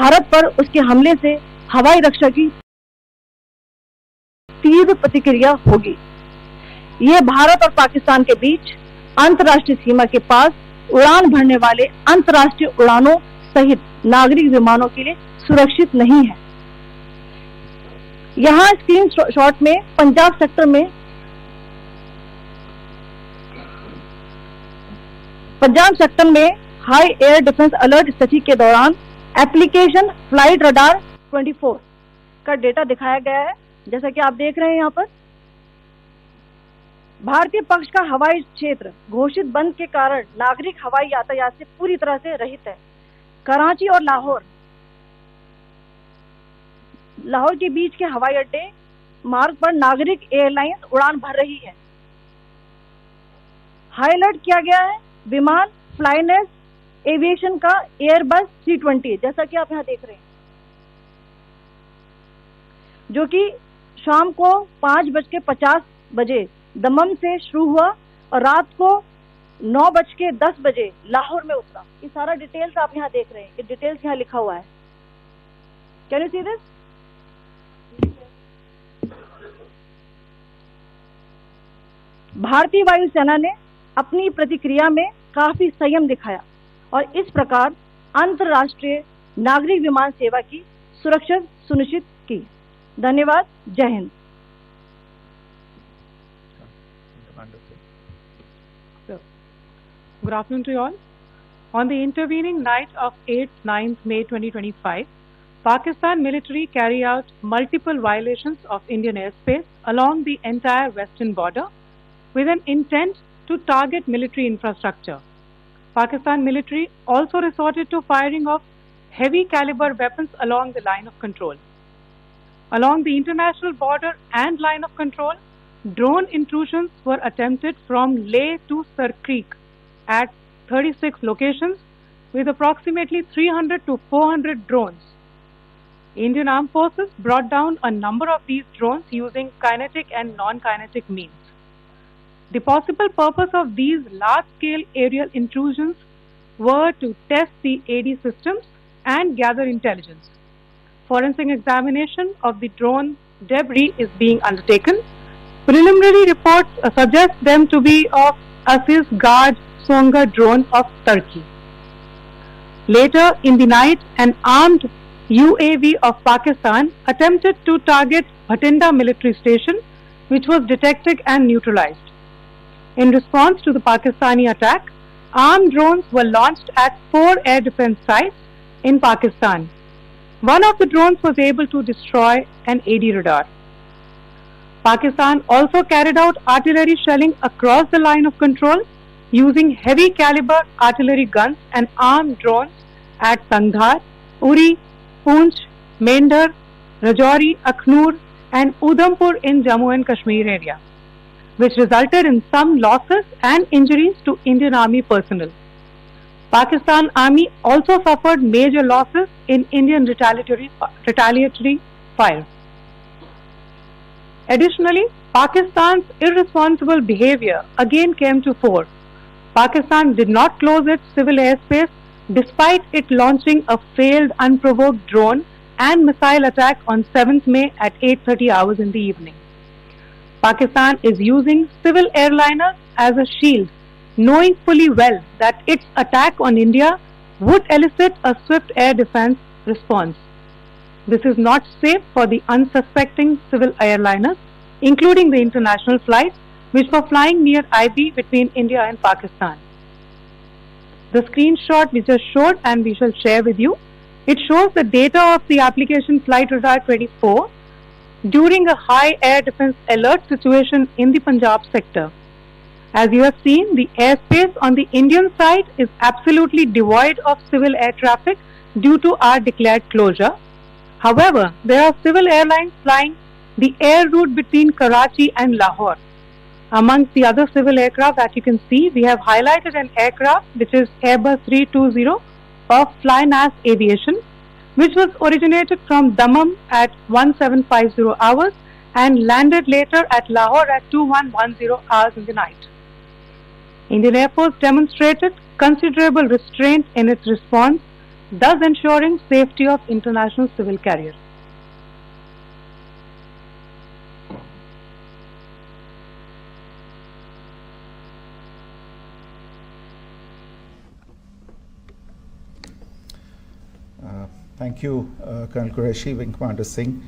भारत पर उसके हमले से हवाई रक्षा की तीव्र प्रतिक्रिया होगी। यह भारत और पाकिस्तान के बीच अंतर्राष्ट्रीय सीमा के पास उड़ान भरने वाले अंतर्राष्ट्रीय उड़ानों सहित नागरिक विमानों के लिए सुरक्षित नहीं है। यहाँ स्क्रीन शॉट में पंजाब सेक्टर में हाई एयर डिफेंस अलर्ट स्थिति के दौरान एप्लीकेशन फ्लाइट रडार 24 का डेटा दिखाया गया है। जैसा कि आप देख रहे हैं यहाँ पर भारतीय पक्ष का हवाई क्षेत्र घोषित बंद के कारण नागरिक हवाई यातायात से पूरी तरह से रहित है। कराची और लाहौर के बीच के हवाई अड्डे मार्ग पर नागरिक एयरलाइंस उड़ान भर रही है। हाई अलर्ट किया गया है विमान फ्लाइनेस एविएशन का एयरबस 320, जैसा कि आप यहाँ देख रहे हैं, जो कि शाम को 5:50 दमम से शुरू हुआ और रात को 9:10 लाहौर में उतरा। ये सारा डिटेल्स आप यहाँ देख रहे हैं, ये डिटेल्स यहाँ लिखा हुआ है। Can you see this? भारतीय वायुसेना ने अपनी प्रतिक्रिया में काफी संयम दिखाया और इस प्रकार अंतर्राष्ट्रीय नागरिक विमान सेवा की सुरक्षा सुनिश्चित की। धन्यवाद। जय Hind. Good afternoon to you all. On the intervening night of 8th-9th May 2025, Pakistan military carried out multiple violations of Indian airspace along the entire western border with an intent to target military infrastructure. Pakistan military also resorted to firing of heavy caliber weapons along the line of control. Along the international border and line of control, drone intrusions were attempted from Leh to Sar Creek at 36 locations with approximately 300 to 400 drones. Indian Armed Forces brought down a number of these drones using kinetic and non-kinetic means. The possible purpose of these large-scale aerial intrusions were to test the AD systems and gather intelligence. Forensic examination of the drone debris is being undertaken. Preliminary reports suggest them to be of Aziz Gaj Songa drone of Turkey. Later in the night, an armed UAV of Pakistan attempted to target Bhatinda military station, which was detected and neutralized. In response to the Pakistani attack, armed drones were launched at 4 air defense sites in Pakistan. One of the drones was able to destroy an AD radar. Pakistan also carried out artillery shelling across the line of control using heavy caliber artillery guns and armed drones at Sangdhar, Uri, Poonch, Mendhar, Rajouri, Akhnur and Udhampur in Jammu and Kashmir area, which resulted in some losses and injuries to Indian Army personnel. Pakistan Army also suffered major losses in Indian retaliatory fire. Additionally, Pakistan's irresponsible behavior again came to fore. Pakistan did not close its civil airspace despite it launching a failed unprovoked drone and missile attack on 7th May at 8:30 hours in the evening. Pakistan is using civil airliners as a shield, knowing fully well that its attack on India would elicit a swift air defense response. This is not safe for the unsuspecting civil airliners, including the international flights which were flying near IB between India and Pakistan. The screenshot we just showed and we shall share with you, it shows the data of the application Flight Radar 24 during a high air defense alert situation in the Punjab sector. As you have seen, the airspace on the Indian side is absolutely devoid of civil air traffic due to our declared closure. However, there are civil airlines flying the air route between Karachi and Lahore. Amongst the other civil aircraft that you can see, we have highlighted an aircraft which is Airbus 320 of Flynas Aviation, which was originated from Dammam at 1750 hours and landed later at Lahore at 2110 hours in the night. Indian Air Force demonstrated considerable restraint in its response thus ensuring safety of international civil carriers. Thank you, Colonel Qureshi, Wing Commander Singh.